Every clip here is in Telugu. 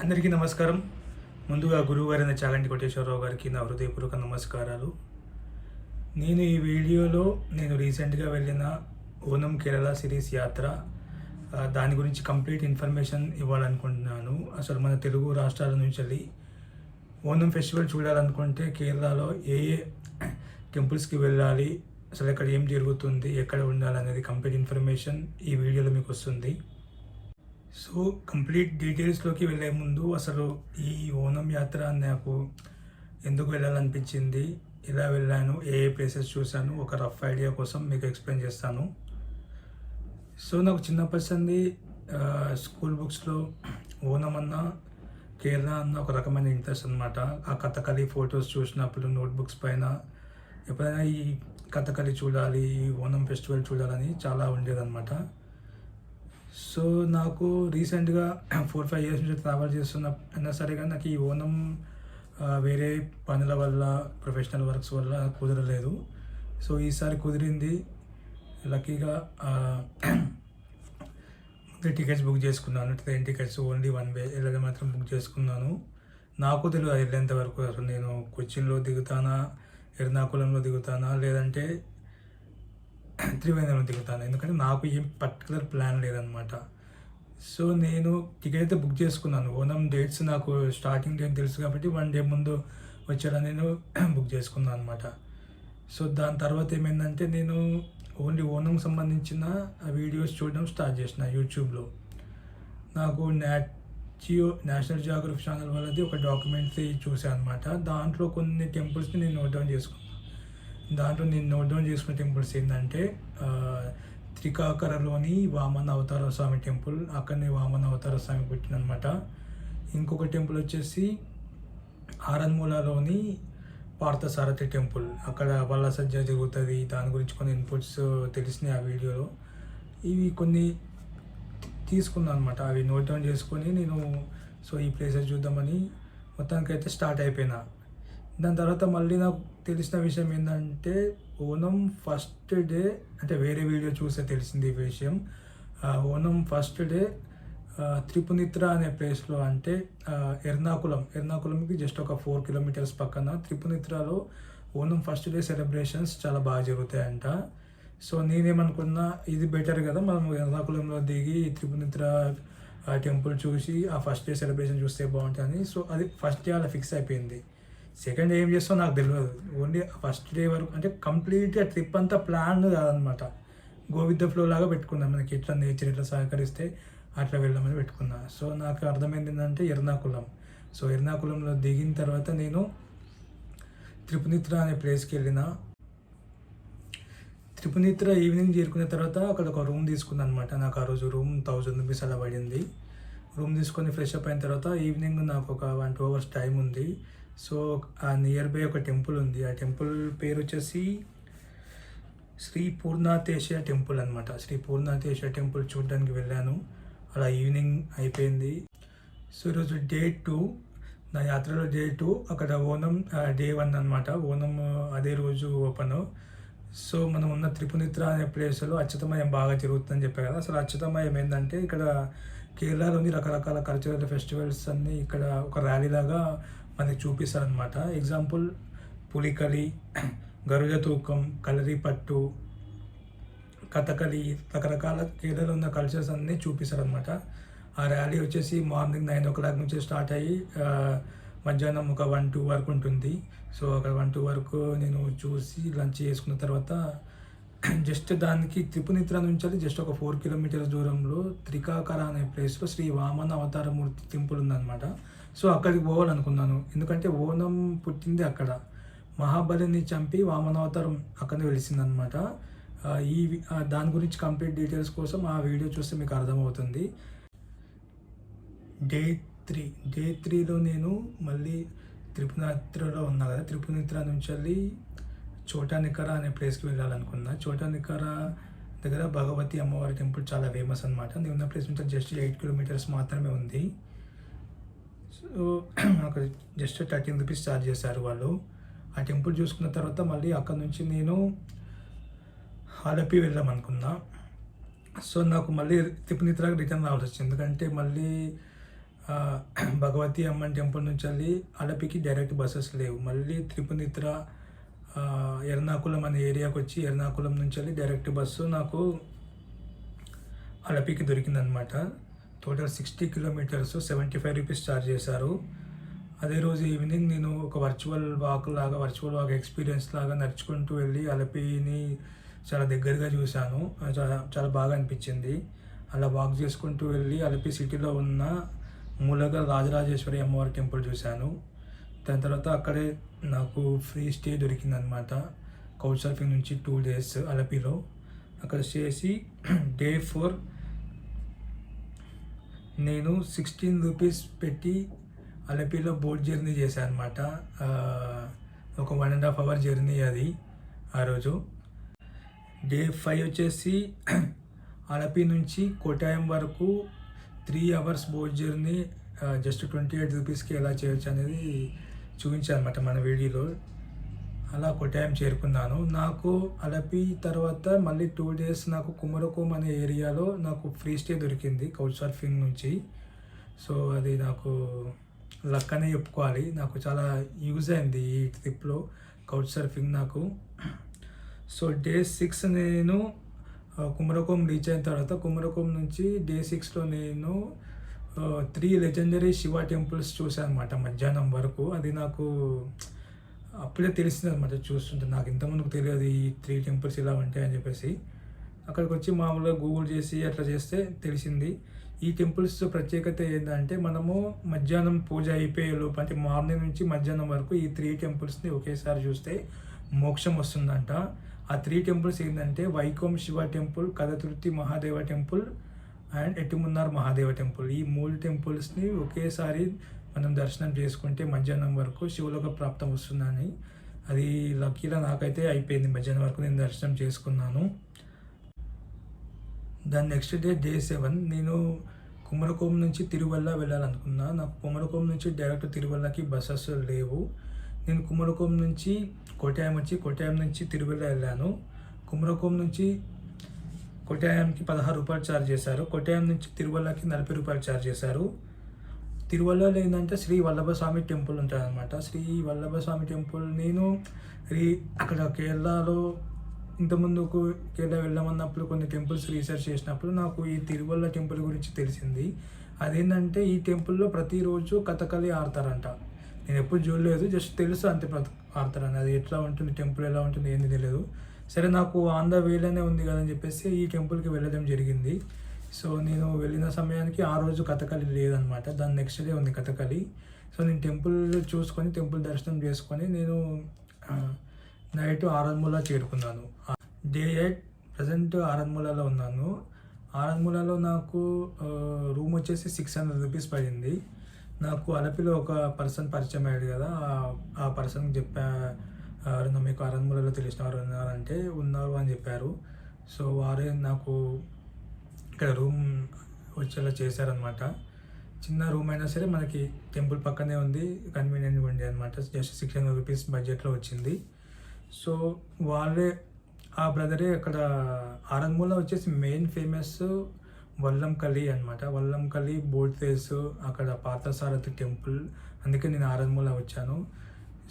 అందరికీ నమస్కారం. ముందుగా గురువుగారైన చాగంటి కోటేశ్వరరావు గారికి నా హృదయపూర్వక నమస్కారాలు. నేను ఈ వీడియోలో రీసెంట్గా వెళ్ళిన ఓనం కేరళ సిరీస్ యాత్ర దాని గురించి కంప్లీట్ ఇన్ఫర్మేషన్ ఇవ్వాలనుకుంటున్నాను. అసలు మన తెలుగు రాష్ట్రాల నుంచి వెళ్ళి ఓనం ఫెస్టివల్ చూడాలనుకుంటే కేరళలో ఏ ఏ టెంపుల్స్కి వెళ్ళాలి, అసలు ఎక్కడ ఏం జరుగుతుంది, ఎక్కడ ఉండాలనేది కంప్లీట్ ఇన్ఫర్మేషన్ ఈ వీడియోలో మీకు వస్తుంది. సో కంప్లీట్ డీటెయిల్స్లోకి వెళ్ళే ముందు అసలు ఈ ఓనం యాత్ర నాకు ఎందుకు వెళ్ళాలనిపించింది, ఎలా వెళ్ళాను, ఏ ఏ ప్లేసెస్ చూశాను, ఒక రఫ్ ఐడియా కోసం మీకు ఎక్స్ప్లెయిన్ చేస్తాను. సో నాకు చిన్నప్పటి నుండి స్కూల్ బుక్స్లో ఓనం అన్న కేరళ అన్న ఒక రకమైన ఇంట్రెస్ట్ అనమాట. ఆ కథకళి ఫొటోస్ చూసినప్పుడు నోట్బుక్స్ పైన ఎప్పుడైనా ఈ కథకళి చూడాలి, ఓనం ఫెస్టివల్ చూడాలని చాలా ఉండేదన్నమాట. సో నాకు రీసెంట్గా 4-5 ఇయర్స్ నుంచి ట్రావెల్ అయినా సరే కానీ నాకు ఈ ఓనం వేరే పనుల వల్ల, ప్రొఫెషనల్ వర్క్స్ వల్ల కుదరలేదు. సో ఈసారి కుదిరింది. లక్కీగా ముందే టికెట్స్ బుక్ చేసుకున్నాను. ట్రైన్ టికెట్స్ ఓన్లీ 1 వే వెళ్ళడం మాత్రం బుక్ చేసుకున్నాను. నాకు తెలియదు అది వెళ్ళేంత వరకు అసలు నేను కొచ్చిన్లో దిగుతానా, ఎర్నాకుళంలో దిగుతానా, లేదంటే త్రివేంద్రంలో దిగుతాను. ఎందుకంటే నాకు ఏం పర్టికులర్ ప్లాన్ లేదనమాట. సో నేను టికెట్ అయితే బుక్ చేసుకున్నాను. ఓనం డేట్స్ నాకు స్టార్టింగ్ డేట్ తెలుసు కాబట్టి 1 డే ముందు వచ్చాడని నేను బుక్ చేసుకున్నాను అనమాట. సో దాని తర్వాత ఏమైందంటే నేను ఓన్లీ ఓనం సంబంధించిన వీడియోస్ చూడడం స్టార్ట్ చేసిన యూట్యూబ్లో. నాకు నేషనల్ జియోగ్రఫీ ఛానల్ వాళ్ళది ఒక డాక్యుమెంటరీ చూసాను అనమాట. దాంట్లో కొన్ని టెంపుల్స్ని నేను నోట్ డౌన్ చేసుకున్నాను. దాంట్లో నేను నోట్ డౌన్ చేసుకున్న టెంపుల్స్ ఏంటంటే త్రికాకరలోని వామన అవతార స్వామి టెంపుల్, అక్కడనే వామన అవతార స్వామి పుట్టినమాట. ఇంకొక టెంపుల్ వచ్చేసి ఆరన్మూలలోని పార్థసారథి టెంపుల్, అక్కడ వల్ల సజ్జ జరుగుతుంది. దాని గురించి కొన్ని ఇన్పుట్స్ తెలిసినాయి ఆ వీడియోలో. ఇవి కొన్ని తీసుకున్నాను అనమాట. అవి నోట్ డౌన్ చేసుకొని నేను ఈ ప్లేసెస్ చూద్దామని మొత్తానికైతే స్టార్ట్ అయిపోయినా. దాని తర్వాత మళ్ళీ నాకు తెలిసిన విషయం ఏంటంటే ఓనం ఫస్ట్ డే, అంటే వేరే వీడియో చూస్తే తెలిసింది ఈ విషయం. ఓనం ఫస్ట్ డే త్రిపునిత్ర అనే ప్లేస్లో, అంటే ఎర్నాకుళంకి జస్ట్ ఒక 4 కిలోమీటర్స్ పక్కన త్రిపునిత్రలో ఓనం ఫస్ట్ డే సెలబ్రేషన్స్ చాలా బాగా జరుగుతాయంట. సో నేనేమనుకున్నా ఇది బెటర్ కదా, మనం ఎర్నాకుళంలో దిగి త్రిపునిత్ర టెంపుల్ చూసి ఆ ఫస్ట్ డే సెలబ్రేషన్ చూస్తే బాగుంటుంది. సో అది ఫస్ట్ డే అలా ఫిక్స్ అయిపోయింది. సెకండ్ డే ఏం చేస్తామో నాకు తెలియదు. ఓన్లీ ఫస్ట్ డే వరకు, అంటే కంప్లీట్గా ట్రిప్ అంతా ప్లాన్ కాదనమాట. గో విత్ ద ఫ్లో లాగా పెట్టుకున్నాం. మనకి ఎట్లా నేచర్ ఎట్లా సహకరిస్తే అట్లా వెళ్దామని పెట్టుకున్నా. సో నాకు అర్థమైంది ఏంటంటే ఎర్నాకుళం. సో ఎర్నాకుళంలో దిగిన తర్వాత నేను త్రిపునిత్ర అనే ప్లేస్కి వెళ్ళిన. త్రిపునిత్ర ఈవినింగ్ చేరుకున్న తర్వాత అక్కడ ఒక రూమ్ తీసుకున్నాను అనమాట. నాకు ఆ రోజు రూమ్ 1000 రూపీస్ అలా పడింది. రూమ్ తీసుకొని ఫ్రెష్ అప్ అయిన తర్వాత ఈవినింగ్ నాకు ఒక 1-2 అవర్స్ టైం ఉంది. సో ఆ నియర్ బై ఒక టెంపుల్ ఉంది. ఆ టెంపుల్ పేరు వచ్చేసి శ్రీ పూర్ణాతేశ్వర టెంపుల్ అనమాట. శ్రీ పూర్ణాతేశ్వర టెంపుల్ చూడడానికి వెళ్ళాను. అలా ఈవినింగ్ అయిపోయింది. సో ఈరోజు డే 2, నా యాత్రలో డే 2. అక్కడ ఓనం డే 1 అనమాట. ఓనం అదే రోజు ఓపెన్. సో మనం ఉన్న త్రిపునిత్ర అనే ప్లేస్లో అచ్యుతమయం బాగా జరుగుతుందని చెప్పారు కదా. అసలు అచ్యుతమయం ఏంటంటే ఇక్కడ కేరళలోని రకరకాల కల్చరల్ ఫెస్టివల్స్ అన్నీ ఇక్కడ ఒక ర్యాలీ లాగా మనకి చూపిస్తారనమాట. ఎగ్జాంపుల్ పులికలి, గరుడ తూకం, కలరి పట్టు, కథకళి, రకరకాల కేరళలో ఉన్న కల్చర్స్ అన్నీ చూపిస్తారనమాట. ఆ ర్యాలీ వచ్చేసి మార్నింగ్ 9 o'clock నుంచి స్టార్ట్ అయ్యి మధ్యాహ్నం ఒక 1-2 వరకు ఉంటుంది. సో అక్కడ 1-2 వరకు నేను చూసి లంచ్ చేసుకున్న తర్వాత జస్ట్ దానికి త్రిపునిత్ర నుంచి జస్ట్ ఒక 4 kilometers దూరంలో త్రికాకర అనే ప్లేస్లో శ్రీ వామన అవతారమూర్తి టెంపుల్ ఉందన్నమాట. సో అక్కడికి పోవాలనుకున్నాను. ఎందుకంటే ఓనం పుట్టింది అక్కడ. మహాబలిని చంపి వామనావతారం అక్కడనే వెలిసిందనమాట. దాని గురించి కంప్లీట్ డీటెయిల్స్ కోసం ఆ వీడియో చూస్తే మీకు అర్థమవుతుంది. డే 3లో నేను మళ్ళీ త్రిపునిత్రలో ఉన్నా కదా. త్రిపునిత్ర నుంచి వెళ్ళి చోటా నికర అనే ప్లేస్కి వెళ్ళాలనుకున్నా. చోటా నికర దగ్గర భగవతి అమ్మవారి టెంపుల్ చాలా ఫేమస్ అనమాట. నేను ఉన్న ప్లేస్ నుంచి జస్ట్ 8 kilometers మాత్రమే ఉంది. సో నాకు జస్ట్ 13 రూపీస్ ఛార్జ్ చేశారు వాళ్ళు. ఆ టెంపుల్ చూసుకున్న తర్వాత మళ్ళీ అక్కడ నుంచి నేను ఆలపి వెళ్దామనుకున్నా. సో నాకు మళ్ళీ త్రిపునిత్రకి రిటర్న్ రావాల్సి వచ్చింది. ఎందుకంటే మళ్ళీ భగవతి అమ్మన్ టెంపుల్ నుంచి వెళ్ళి అలపికి డైరెక్ట్ బస్సెస్ లేవు. మళ్ళీ త్రిపునిత్ర ఎర్నాకుళం అనే ఏరియాకి వచ్చి ఎర్నాకుళం నుంచి వెళ్ళి డైరెక్ట్ బస్సు నాకు అలపికి దొరికిందనమాట. టోటల్ 60 కిలోమీటర్స్, 75 రూపీస్ ఛార్జ్ చేశారు. అదే రోజు ఈవినింగ్ నేను ఒక వర్చువల్ వాక్ ఎక్స్పీరియన్స్ లాగా నడుచుకుంటూ వెళ్ళి అలపిని చాలా దగ్గరగా చూశాను. చాలా చాలా బాగా అనిపించింది. అలా వాక్ చేసుకుంటూ వెళ్ళి అలపి సిటీలో ఉన్న మూలగా రాజరాజేశ్వరి అమ్మవారి టెంపుల్ చూశాను. దాని తర్వాత అక్కడే నాకు ఫ్రీ స్టే దొరికిందనమాట. కౌచ్ సర్ఫింగ్ నుంచి 2 days అలపిలో అక్కడ స్టే చేసి డే 4 నేను 16 రూపీస్ పెట్టి అలపిలో బోట్ జర్నీ చేశాను అనమాట. ఒక 1.5 hour జర్నీ అది ఆ రోజు. డే 5 వచ్చేసి అలపి నుంచి కోటాయం వరకు 3 hours బోట్ జర్నీ జస్ట్ 28 రూపీస్కి ఎలా చేయొచ్చు అనేది చూపించాను అనమాట మన వీడియోలో. అలా కోటాయం చేరుకున్నాను. నాకు అలపి తర్వాత మళ్ళీ 2 days నాకు కుమరకోమ్ అనే ఏరియాలో నాకు ఫ్రీ స్టే దొరికింది కౌచ్ సర్ఫింగ్ నుంచి. సో అది నాకు లక్ అనే చెప్పుకోవాలి. నాకు చాలా యూజ్ అయింది ఈ ట్రిప్లో కౌచ్ సర్ఫింగ్ నాకు. సో డే 6 నేను కుమరకోమ్ రీచ్ అయిన తర్వాత కుమరకోమ్ నుంచి డే 6లో నేను 3 లెజెండరీ శివ టెంపుల్స్ చూసాను అనమాట మధ్యాహ్నం వరకు. అది నాకు అప్పుడే తెలిసింది అనమాట చూస్తుంటే. నాకు ఇంతకుముందుకు తెలియదు ఈ 3 టెంపుల్స్ ఇలా ఉంటాయని చెప్పేసి. అక్కడికి వచ్చి మామూలుగా గూగుల్ చేసి అట్లా చేస్తే తెలిసింది. ఈ టెంపుల్స్ ప్రత్యేకత ఏంటంటే మనము మధ్యాహ్నం పూజ అయిపోయేలోపు అంటే మార్నింగ్ నుంచి మధ్యాహ్నం వరకు ఈ 3 టెంపుల్స్ని ఒకేసారి చూస్తే మోక్షం వస్తుందంట. ఆ 3 టెంపుల్స్ ఏంటంటే Vaikom Shiva temple, Kaduthuruthy Mahadeva temple and Ettumanoor Mahadeva temple. ఈ 3 టెంపుల్స్ని ఒకేసారి మనం దర్శనం చేసుకుంటే మధ్యాహ్నం వరకు శివలోక ప్రాప్తం వస్తుందని. అది లక్కీగా నాకైతే అయిపోయింది. మధ్యాహ్నం వరకు నేను దర్శనం చేసుకున్నాను. దాని నెక్స్ట్ డే 7 నేను కుమరకోం నుంచి తిరువల్ల వెళ్ళాలనుకున్నా. నాకు కుమరకోం నుంచి డైరెక్ట్ తిరువల్లకి బస్సెస్ లేవు. నేను కుమరకోం నుంచి కోటాయం వచ్చి కోటాయం నుంచి తిరువల్ల వెళ్ళాను. కుమరకోం నుంచి కోటాయంకి 16 రూపాయలు ఛార్జ్ చేశారు. కోటాయం నుంచి తిరువల్లకి 40 రూపాయలు ఛార్జ్ చేశారు. తిరువల్లలో ఏంటంటే శ్రీ వల్లభస్వామి టెంపుల్ ఉంటుంది అనమాట. శ్రీ వల్లభస్వామి టెంపుల్ నేను అక్కడ కేరళలో ఇంతకుముందుకు కేరళ వెళ్ళమన్నప్పుడు కొన్ని టెంపుల్స్ రీసెర్చ్ చేసినప్పుడు నాకు ఈ తిరువల్ల టెంపుల్ గురించి తెలిసింది. అదేంటంటే ఈ టెంపుల్లో ప్రతిరోజు కథకళి ఆడతారంట. నేను ఎప్పుడు చూడలేదు, జస్ట్ తెలుసు అంతే ఆడతారని. అది ఎట్లా ఉంటుంది, టెంపుల్ ఎలా ఉంటుంది ఏంది తెలియదు. సరే నాకు ఆన్ ద వేలోనే ఉంది కదని చెప్పేసి ఈ టెంపుల్కి వెళ్ళడం జరిగింది. సో నేను వెళ్ళిన సమయానికి ఆ రోజు కథకళి లేదనమాట. దాని నెక్స్ట్ డే ఉంది కథకళి. సో నేను టెంపుల్ చూసుకొని టెంపుల్ దర్శనం చేసుకొని నేను నైట్ ఆరన్మూల చేరుకున్నాను. డే 8 ప్రజెంట్ ఆరన్మూలలో ఉన్నాను. ఆరన్మూలలో నాకు రూమ్ వచ్చేసి 600 రూపీస్ పడింది. నాకు అలపిలో ఒక పర్సన్ పరిచయం అయ్యాడు కదా, ఆ పర్సన్కి చెప్పా, ఎవరైనా మీకు ఆరన్మూలలో తెలిసిన వారు ఉన్నారంటే ఉన్నారు అని చెప్పారు. సో వారే నాకు ఇక్కడ రూమ్ వచ్చేలా చేశారనమాట. చిన్న రూమ్ అయినా సరే మనకి టెంపుల్ పక్కనే ఉంది, కన్వీనియంట్గా ఉండే అనమాట. జస్ట్ 600 రూపీస్ బడ్జెట్లో వచ్చింది. సో వాళ్ళే ఆ బ్రదరే అక్కడ ఆరన్మూల వచ్చేసి మెయిన్ ఫేమస్ వల్లంకలి అనమాట. వల్లంకలి బోట్ రేస్, అక్కడ పార్థసారథి టెంపుల్. అందుకే నేను ఆరన్మూల వచ్చాను.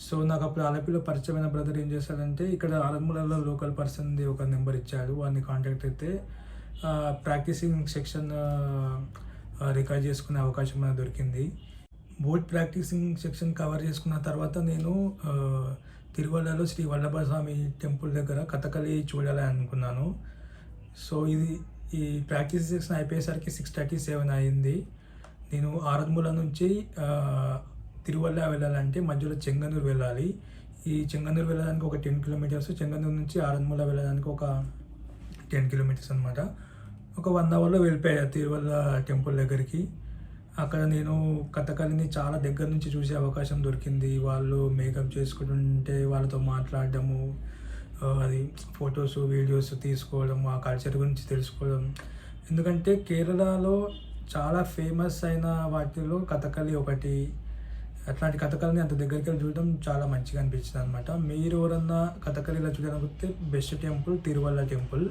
సో నాకు అప్పుడు అలపిలో పరిచయమైన బ్రదర్ ఏం చేశాడంటే ఇక్కడ ఆరన్మూలలో లోకల్ పర్సన్ది ఒక నెంబర్ ఇచ్చాడు. వాడిని కాంటాక్ట్ అయితే ప్రాక్టీసింగ్ సెక్షన్ రికార్డ్ చేసుకునే అవకాశం నాకు దొరికింది. బోట్ ప్రాక్టీసింగ్ సెక్షన్ కవర్ చేసుకున్న తర్వాత నేను తిరువల్లలో శ్రీ వల్లభస్వామి టెంపుల్ దగ్గర కథకళి చూడాలని అనుకున్నాను. సో ఈ ప్రాక్టీస్ సెక్షన్ అయిపోయేసరికి 6:37 అయింది. నేను ఆరన్మూల నుంచి తిరువల్ల వెళ్ళాలంటే మధ్యలో చెంగనూరు వెళ్ళాలి. ఈ చెంగనూరు వెళ్ళడానికి ఒక 10 kilometers, చెంగనూరు నుంచి ఆరన్మూల వెళ్ళడానికి ఒక 10 kilometers అనమాట. ఒక 1 hourలో వెళ్ళిపోయా తిరువల్ల టెంపుల్ దగ్గరికి. అక్కడ నేను కథకళిని చాలా దగ్గర నుంచి చూసే అవకాశం దొరికింది. వాళ్ళు మేకప్ చేసుకుంటుంటే వాళ్ళతో మాట్లాడడము, అది ఫొటోస్ వీడియోస్ తీసుకోవడం, ఆ కల్చర్ గురించి తెలుసుకోవడం. ఎందుకంటే కేరళలో చాలా ఫేమస్ అయిన వాటిలో కథకళి ఒకటి. అట్లాంటి కథకళిని అంత దగ్గరికి వెళ్ళి చూడడం చాలా మంచిగా అనిపించింది అనమాట. మీరు ఎవరన్నా కథకళిలో చూడాలనుకుంటే best temple Thiruvalla temple.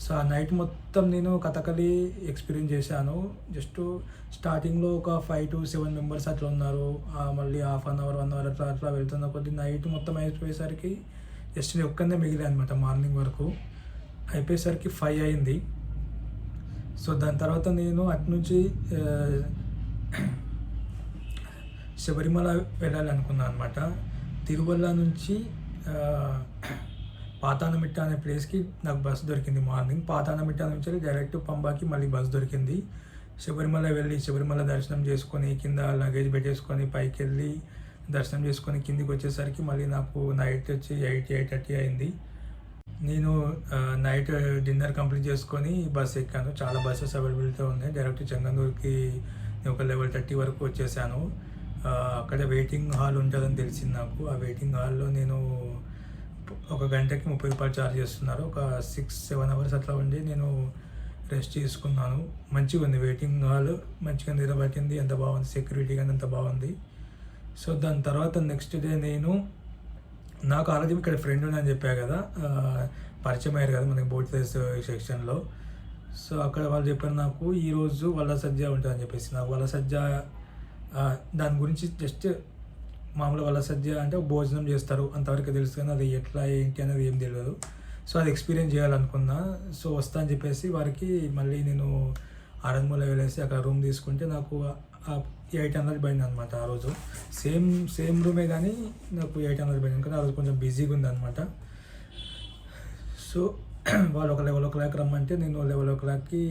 So ఆ నైట్ మొత్తం నేను కథకళి ఎక్స్పీరియన్స్ చేశాను. జస్ట్ స్టార్టింగ్లో ఒక 5 to 7 మెంబర్స్ అట్లా ఉన్నారు. మళ్ళీ హాఫ్ అన్ అవర్ 1 అవర్ అట్లా అట్లా వెళ్తున్న కొద్దీ నైట్ మొత్తం అయిపోయేసరికి జస్ట్ నేను ఒక్కనే మిగిలాను అనమాట. మార్నింగ్ వరకు అయిపోయేసరికి 5 అయింది. సో దాని తర్వాత నేను అటు నుంచి శబరిమల వెళ్ళాలనుకున్నాను అనమాట. తిరువల్ల నుంచి పాతానమిట్ట అనే ప్లేస్కి నాకు బస్సు దొరికింది మార్నింగ్. పాతానమిట్ట నుంచి డైరెక్ట్ పంబాకి మళ్ళీ బస్సు దొరికింది. శబరిమల వెళ్ళి శబరిమల దర్శనం చేసుకొని కింద లగేజ్ పెట్టేసుకొని పైకి వెళ్ళి దర్శనం చేసుకొని కిందికి వచ్చేసరికి మళ్ళీ నాకు నైట్ వచ్చి 8-8:30 అయింది. నేను నైట్ డిన్నర్ కంప్లీట్ చేసుకొని బస్ ఎక్కాను. చాలా బస్సెస్ అవైలబిలిటీ ఉన్నాయి. డైరెక్ట్ చెంగనూరుకి నేను ఒక 11:30 వరకు వచ్చేసాను. అక్కడ వెయిటింగ్ హాల్ ఉంటుందని తెలిసింది నాకు. ఆ వెయిటింగ్ హాల్లో నేను ఒక గంటకి 30 రూపాయలు ఛార్జ్ చేస్తున్నారు. ఒక 6-7 అవర్స్ అట్లా ఉండి నేను రెస్ట్ తీసుకున్నాను. మంచిగా ఉంది వెయిటింగ్ హాల్, మంచిగా నిలబట్టింది, ఎంత బాగుంది, సెక్యూరిటీ కానీ అంత బాగుంది. సో దాని తర్వాత నెక్స్ట్ డే నాకు ఆల్రెడీ ఇక్కడ ఫ్రెండ్ ఉందని చెప్పా కదా, పరిచయం అయ్యారు కదా మనకి బోట్ రేస్ సెక్షన్లో. సో అక్కడ వాళ్ళు చెప్పారు నాకు ఈరోజు వల్ల సజ్జ ఉంటుందని చెప్పేసి. నాకు వల్ల సజ్జ దాని గురించి జస్ట్ మామూలు వల్ల సజ్జ అంటే భోజనం చేస్తారు అంతవరకు తెలుసు, కానీ అది ఎట్లా ఏంటి అనేది ఏం తెలియదు. సో అది ఎక్స్పీరియన్స్ చేయాలనుకున్నా. సో వస్తా అని చెప్పేసి వారికి మళ్ళీ నేను ఆరంగమూల వెళ్ళేసి అక్కడ రూమ్ తీసుకుంటే నాకు 800 పడింది అనమాట. ఆ రోజు సేమ్ రూమే కానీ నాకు 800 పడింది, కానీ ఆ రోజు కొంచెం బిజీగా ఉంది అనమాట. సో వాళ్ళు ఒక 11 o'clock రమ్మంటే నేను 11 o'clockకి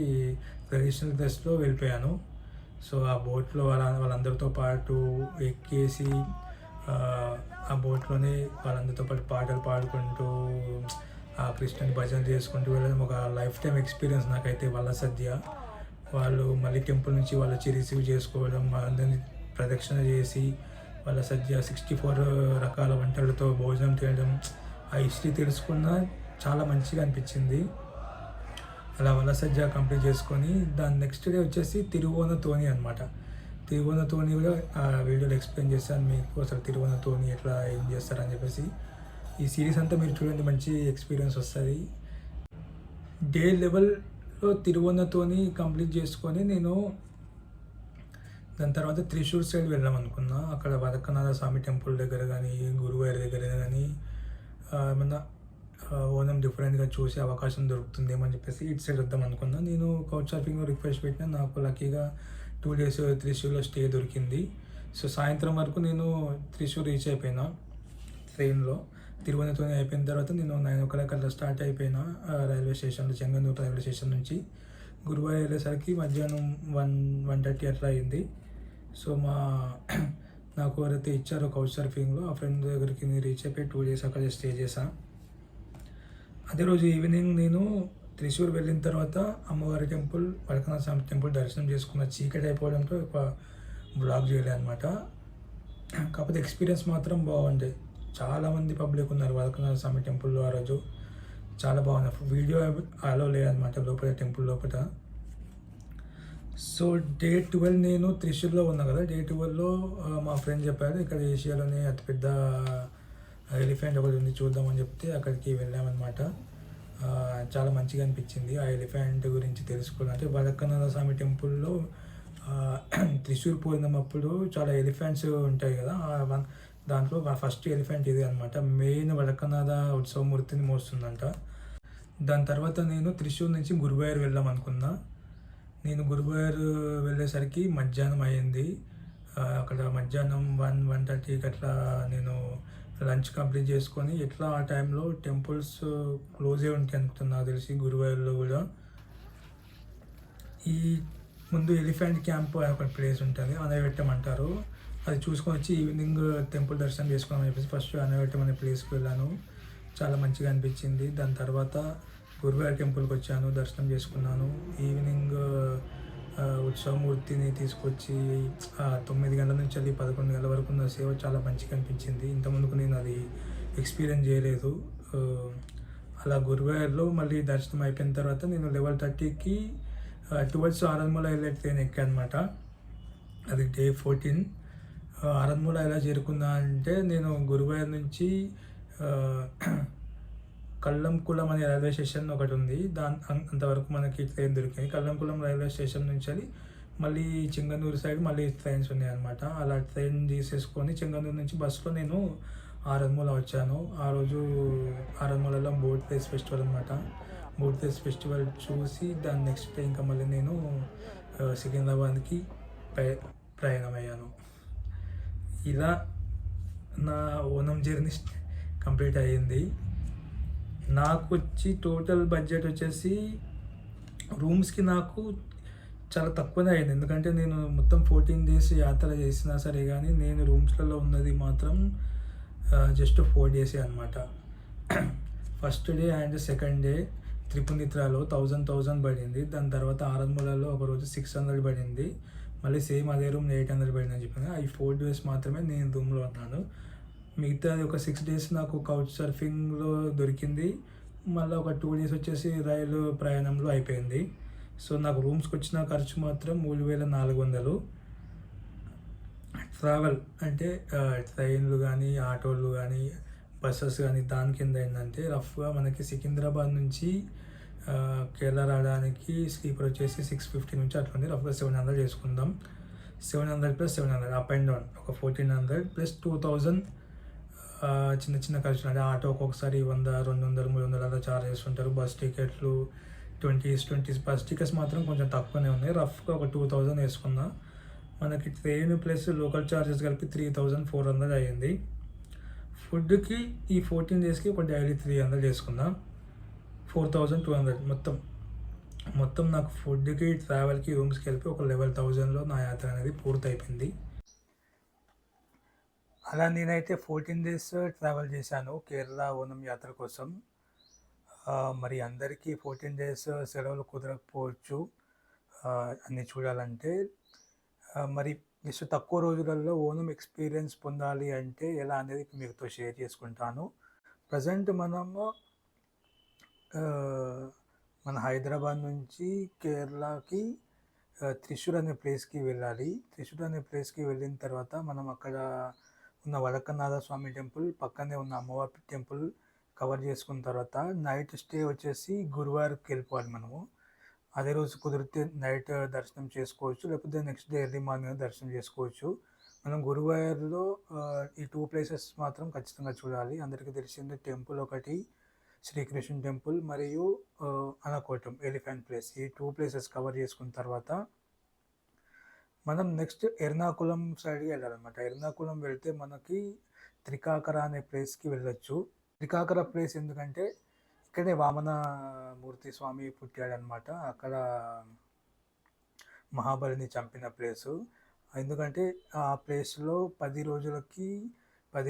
ట్రెడిషనల్ డ్రెస్లో వెళ్ళిపోయాను. సో ఆ బోట్లో వాళ్ళందరితో పాటు ఎక్కేసి ఆ బోట్లోనే వాళ్ళందరితో పాటు పాటలు పాడుకుంటూ ఆ కృష్ణుని భజన చేసుకుంటూ వెళ్ళడం ఒక లైఫ్ టైం ఎక్స్పీరియన్స్ నాకైతే. వల్ల సద్య వాళ్ళు మళ్ళీ టెంపుల్ నుంచి వాళ్ళు వచ్చి రిసీవ్ చేసుకోవడం, అందరినీ ప్రదక్షిణ చేసి వాళ్ళ సద్య 64 రకాల వంటలతో భోజనం చేయడం, ఆ హిస్టరీ తెలుసుకున్న చాలా మంచిగా అనిపించింది. అలా వల్ల సజ్జ కంప్లీట్ చేసుకొని దాని నెక్స్ట్ డే వచ్చేసి తిరువోనతోని అనమాట. తిరువోనతోని కూడా ఆ వీడియోలో ఎక్స్ప్లెయిన్ చేశాను మీకు, అసలు తిరువోనతోని ఎట్లా ఏం చేస్తారని చెప్పేసి. ఈ సిరీస్ అంతా మీరు చూడండి, మంచి ఎక్స్పీరియన్స్ వస్తుంది. డే లెవెల్లో తిరువోనతోని కంప్లీట్ చేసుకొని నేను దాని తర్వాత త్రిశూర్ సైడ్ వెళ్దాం అనుకున్నా. అక్కడ వరకనాథ స్వామి టెంపుల్ దగ్గర కానీ గురువారి దగ్గర కానీ ఏమన్నా ఓనం డిఫరెంట్గా చూసే అవకాశం దొరుకుతుందేమని చెప్పేసి ఇటు సైడ్ వద్దాం అనుకున్నా. నేను కౌచ్ సర్ఫింగ్లో రిక్వెస్ట్ పెట్టినా, నాకు లక్కీగా 2 days త్రిశూర్లో స్టే దొరికింది. సో సాయంత్రం వరకు నేను త్రిశూర్ రీచ్ అయిపోయినా ట్రైన్లో. తిరువనతోని అయిపోయిన తర్వాత నేను 9 o'clock అట్లా స్టార్ట్ అయిపోయినా రైల్వే స్టేషన్లో, చెంగనూరు రైల్వే స్టేషన్ నుంచి. గురువారం వెళ్ళేసరికి మధ్యాహ్నం 1-1:30 అట్లా అయింది. సో నాకు ఎవరైతే ఇచ్చారో కౌచ్ సర్ఫింగ్లో ఆ ఫ్రెండ్ దగ్గరికి నేను రీచ్ అయిపోయి 2 days అక్కడ స్టే చేశాను. అదే రోజు ఈవినింగ్ నేను త్రిశూర్ వెళ్ళిన తర్వాత అమ్మవారి టెంపుల్, వరకనాథ స్వామి టెంపుల్ దర్శనం చేసుకున్న. చీకటి అయిపోవడంతో ఒక బ్లాగ్ చేయలే అనమాట. కాకపోతే ఎక్స్పీరియన్స్ మాత్రం బాగుండే. చాలామంది పబ్లిక్ ఉన్నారు వరకనాథ స్వామి టెంపుల్లో ఆ రోజు. చాలా బాగుంది. వీడియో అలో లేదనమాట లోపల, టెంపుల్ లోపల. సో డే 12 నేను త్రిశూర్లో ఉన్నా కదా. డే 12లో మా ఫ్రెండ్ చెప్పారు ఇక్కడ ఏషియాలోనే అతిపెద్ద ఎలిఫెంట్ ఒకటి ఉంది చూద్దామని చెప్తే అక్కడికి వెళ్ళామన్నమాట. చాలా మంచిగా అనిపించింది ఆ ఎలిఫెంట్ గురించి తెలుసుకోవడం. అంటే వరకనాథ స్వామి టెంపుల్లో త్రిశూర్ పోయినప్పుడు చాలా ఎలిఫెంట్స్ ఉంటాయి కదా, దాంట్లో ఫస్ట్ ఎలిఫెంట్ ఇది అనమాట. మెయిన్ వరకనాథ ఉత్సవమూర్తిని మోస్తుందంట. దాని తర్వాత నేను త్రిశూర్ నుంచి గురువాయూర్ వెళ్దాం అనుకున్నా. నేను గురువాయూర్ వెళ్ళేసరికి మధ్యాహ్నం అయ్యింది. అక్కడ మధ్యాహ్నం 1-1:30 అట్లా నేను లంచ్ కంప్లీట్ చేసుకొని, ఎట్లా ఆ టైంలో టెంపుల్స్ క్లోజే ఉంటాయి అనుకుంటున్నా నాకు తెలిసి గురువాయూర్లో కూడా. ఈ ముందు ఎలిఫెంట్ క్యాంప్ అనే ఒక ప్లేస్ ఉంటుంది, అనయవట్టం అంటారు. అది చూసుకొని వచ్చి ఈవినింగ్ టెంపుల్ దర్శనం చేసుకోవాలని చెప్పేసి ఫస్ట్ అనయవట్టం అనే ప్లేస్కి వెళ్ళాను. చాలా మంచిగా అనిపించింది. దాని తర్వాత గురువాయూర్ టెంపుల్కి వచ్చాను, దర్శనం చేసుకున్నాను. ఈవినింగ్ ఉత్సవమూర్తిని తీసుకొచ్చి 9 గంటల నుంచి 11 గంటల వరకు ఉన్న సేవ చాలా మంచిగా అనిపించింది. ఇంతకుముందుకు నేను అది ఎక్స్పీరియన్స్ చేయలేదు. అలా గురువాయూర్లో మళ్ళీ దర్శనం అయిపోయిన తర్వాత నేను 11:30కి టువర్డ్స్ ఆరంగమూల వెళ్ళే ట్రైన్ ఎక్కానమాట. అది డే 14. ఆరంగమూల ఎలా చేరుకున్నా అంటే, నేను గురువాయూర్ నుంచి కల్లంకులం అనే రైల్వే స్టేషన్ ఒకటి ఉంది. అంతవరకు మనకి ట్రైన్ దొరికింది. కల్లంకులం రైల్వే స్టేషన్ నుంచి మళ్ళీ చెంగన్నూరు సైడ్ మళ్ళీ ట్రైన్స్ ఉన్నాయన్నమాట. అలా ట్రైన్ తీసేసుకొని చెంగన్నూరు నుంచి బస్సులో నేను ఆరన్మూల వచ్చాను. ఆ రోజు ఆరన్మూలలో బోట్ రేస్ ఫెస్టివల్ అనమాట. బోట్ రేస్ ఫెస్టివల్ చూసి దాని నెక్స్ట్ డే ఇంకా మళ్ళీ నేను సికింద్రాబాద్కి ప్రయాణమయ్యాను. ఇలా నా ఓనం జర్నీ కంప్లీట్ అయ్యింది. నాకు వచ్చి టోటల్ బడ్జెట్ వచ్చేసి రూమ్స్కి నాకు చాలా తక్కువనే అయింది. ఎందుకంటే నేను మొత్తం 14 days యాత్ర చేసినా సరే కానీ నేను రూమ్స్లలో ఉన్నది మాత్రం జస్ట్ 4 days అనమాట. First day and second day త్రిపునిత్రాలో 1000 పడింది. దాని తర్వాత ఆరంభలలో ఒకరోజు 600 పడింది. మళ్ళీ సేమ్ అదే రూమ్ 800 పడింది అని చెప్పాను. ఈ 4 days మాత్రమే నేను రూమ్లో ఉన్నాను. మిగతా ఒక 6 days నాకు కౌచ్ సర్ఫింగ్లో దొరికింది. మళ్ళీ ఒక 2 days వచ్చేసి రైలు ప్రయాణంలో అయిపోయింది. సో నాకు రూమ్స్కి వచ్చిన ఖర్చు మాత్రం 3400. ట్రావెల్ అంటే ట్రైన్లు కానీ ఆటోలు కానీ బస్సెస్ కానీ దాని కింద ఏంటంటే రఫ్గా మనకి సికింద్రాబాద్ నుంచి కేరళ రావడానికి స్లీపర్ వచ్చేసి 650 నుంచి అట్లా ఉంది. రఫ్గా 700 చేసుకుందాం. 700 + 700 అప్ అండ్ డౌన్ ఒక 1400 + 2000 చిన్న చిన్న ఖర్చులు. అంటే ఆటో ఒక్కొక్కసారి 100, 200, 300 అలా చార్జ్ చేస్తుంటారు. బస్ టికెట్లు 20 బస్ టికెట్స్ మాత్రం కొంచెం తక్కువనే ఉన్నాయి. రఫ్గా ఒక 2000 వేసుకున్నా. మనకి ట్రైన్ ప్లస్ లోకల్ చార్జెస్ కలిపి 3400 అయ్యింది. ఫుడ్కి ఈ 14 daysకి ఒక డైలీ 300 చేసుకుందాం. 4200 మొత్తం నాకు ఫుడ్కి ట్రావెల్కి రూమ్స్కి కలిపి ఒక 11,000లో నా యాత్ర అనేది పూర్తయిపోయింది. అలా నేనైతే 14 days ట్రావెల్ చేశాను కేరళ ఓనం యాత్ర కోసం. మరి అందరికీ 14 days సెలవులు కుదరకపోవచ్చు అన్నీ చూడాలంటే. మరి జస్ట్ తక్కువ రోజులలో ఓనం ఎక్స్పీరియన్స్ పొందాలి అంటే ఎలా అనేది మీతో షేర్ చేసుకుంటాను. ప్రజెంట్ మనము మన హైదరాబాద్ నుంచి కేరళకి త్రిశూర్ అనే ప్లేస్కి వెళ్ళాలి. త్రిశూర్ అనే ప్లేస్కి వెళ్ళిన తర్వాత మనం అక్కడ ఉన్న వడకనాథ స్వామి టెంపుల్, పక్కనే ఉన్న అమ్మవారి టెంపుల్ కవర్ చేసుకున్న తర్వాత నైట్ స్టే వచ్చేసి గురువారికి వెళ్ళిపోవాలి మనము. అదే రోజు కుదిరితే నైట్ దర్శనం చేసుకోవచ్చు, లేకపోతే నెక్స్ట్ డే ఎర్లీ మార్నింగ్ దర్శనం చేసుకోవచ్చు. మనం గురువాయూర్లో ఈ 2 places మాత్రం ఖచ్చితంగా చూడాలి. అందరికీ తెలిసింది టెంపుల్ ఒకటి శ్రీకృష్ణ టెంపుల్ మరియు అనకోటం ఎలిఫెంట్ ప్లేస్. ఈ 2 places కవర్ చేసుకున్న తర్వాత మనం నెక్స్ట్ ఎర్నాకుళం సైడ్కి వెళ్ళాలన్నమాట. ఎర్నాకుళం వెళ్తే మనకి త్రికాకర అనే ప్లేస్కి వెళ్ళొచ్చు. త్రికాకర ప్లేస్ ఎందుకంటే ఇక్కడే వామనమూర్తి స్వామి పుట్టాడనమాట. అక్కడ మహాబలిని చంపిన ప్లేసు. ఎందుకంటే ఆ ప్లేస్లో 10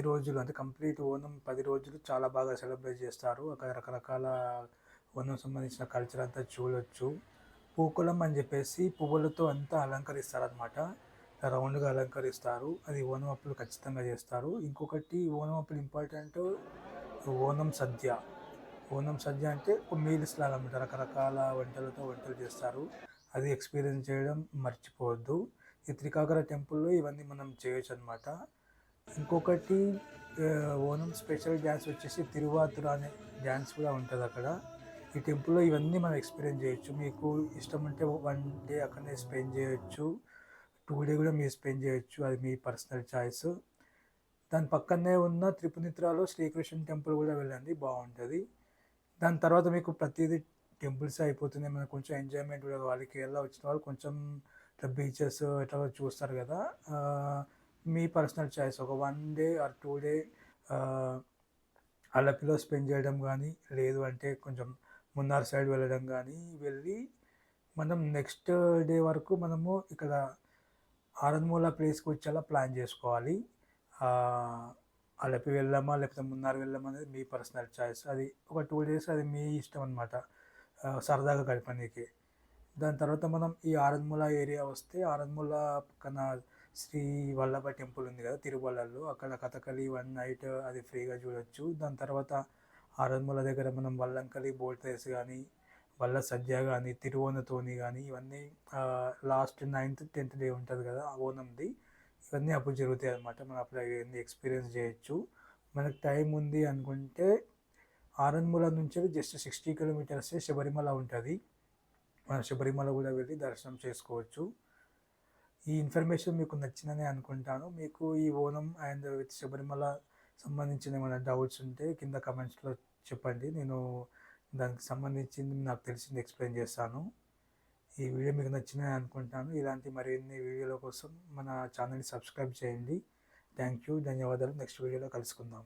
రోజులు అంటే కంప్లీట్ ఓనం 10 రోజులు చాలా బాగా సెలబ్రేట్ చేస్తారు. అక్కడ రకరకాల ఓనం సంబంధించిన కల్చర్ అంతా చూడొచ్చు. పూకులం అని చెప్పేసి పువ్వులతో అంతా అలంకరిస్తారనమాట. రౌండ్గా అలంకరిస్తారు. అది ఓనం అప్పుడు ఖచ్చితంగా చేస్తారు. ఇంకొకటి ఓనం అప్పుడు ఇంపార్టెంట్ ఓనం సద్య. ఓనం సద్య అంటే మీల్స్ లాగా అనమాట. రకరకాల వంటలు చేస్తారు. అది ఎక్స్పీరియన్స్ చేయడం మర్చిపోవద్దు. ఈ త్రికాకర టెంపుల్లో ఇవన్నీ మనం చేయొచ్చు అనమాట. ఇంకొకటి ఓనం స్పెషల్ డ్యాన్స్ వచ్చేసి తిరువాతుర అనే డ్యాన్స్ కూడా ఉంటుంది అక్కడ. ఈ టెంపుల్లో ఇవన్నీ మనం ఎక్స్పీరియన్స్ చేయొచ్చు. మీకు ఇష్టం ఉంటే 1 day అక్కడనే స్పెండ్ చేయొచ్చు, 2 day కూడా మీరు స్పెండ్ చేయొచ్చు. అది మీ పర్సనల్ చాయిస్. దాని పక్కనే ఉన్న త్రిపునిత్రాలో శ్రీకృష్ణ టెంపుల్ కూడా వెళ్ళండి, బాగుంటుంది. దాని తర్వాత మీకు ప్రతిదీ టెంపుల్స్ అయిపోతున్నాయి. మనకు కొంచెం ఎంజాయ్మెంట్ కూడా కావాలి. కేరళ వచ్చిన వాళ్ళు కొంచెం ఇట్లా బీచెస్ ఇట్లా చూస్తారు కదా, మీ పర్సనల్ చాయిస్. ఒక 1 day or 2 day అలపిలో స్పెండ్ చేయడం కానీ, లేదు అంటే కొంచెం మున్నార్ సైడ్ వెళ్ళడం కానీ వెళ్ళి మనం నెక్స్ట్ డే వరకు మనము ఇక్కడ ఆరన్మూల ప్లేస్కి వచ్చేలా ప్లాన్ చేసుకోవాలి. అలపి వెళ్దామా లేకపోతే మున్నార్ వెళ్దామా అనేది మీ పర్సనల్ చాయిస్. అది ఒక 2 days అది మీ ఇష్టం అనమాట, సరదాగా గడపడానికి. దాని తర్వాత మనం ఈ ఆరన్మూల ఏరియా వస్తే ఆరన్మూల పక్కన శ్రీ వల్లభ టెంపుల్ ఉంది కదా తిరుమలలో, అక్కడ కథకళి 1 night అది ఫ్రీగా చూడొచ్చు. దాని తర్వాత ఆరన్మూల దగ్గర మనం వల్లంకలి బోట్ రేస్ కానీ, వల్ల సద్య కానీ, తిరువోనతోని కానీ ఇవన్నీ లాస్ట్ 9th 10th day ఉంటుంది కదా ఓనంది, ఇవన్నీ అప్పుడు జరుగుతాయి అనమాట. మనం అప్పుడు ఇవన్నీ ఎక్స్పీరియన్స్ చేయొచ్చు. మనకు టైం ఉంది అనుకుంటే ఆరంమూల నుంచి జస్ట్ 60 కిలోమీటర్సే శబరిమల ఉంటుంది. మనం శబరిమల కూడా వెళ్ళి దర్శనం చేసుకోవచ్చు. ఈ ఇన్ఫర్మేషన్ మీకు నచ్చిందని అనుకుంటాను. మీకు ఈ ఓనం అండ్ విత్ శబరిమల సంబంధించిన ఏమైనా డౌట్స్ ఉంటే కింద కమెంట్స్లో చెప్పండి. నేను దానికి సంబంధించింది నాకు తెలిసింది ఎక్స్ప్లెయిన్ చేస్తాను. ఈ వీడియో మీకు నచ్చిందని అనుకుంటాను. ఇలాంటి మరిన్ని వీడియోల కోసం మన ఛానల్ని సబ్స్క్రైబ్ చేయండి. థ్యాంక్ యూ, ధన్యవాదాలు. నెక్స్ట్ వీడియోలో కలుసుకుందాం.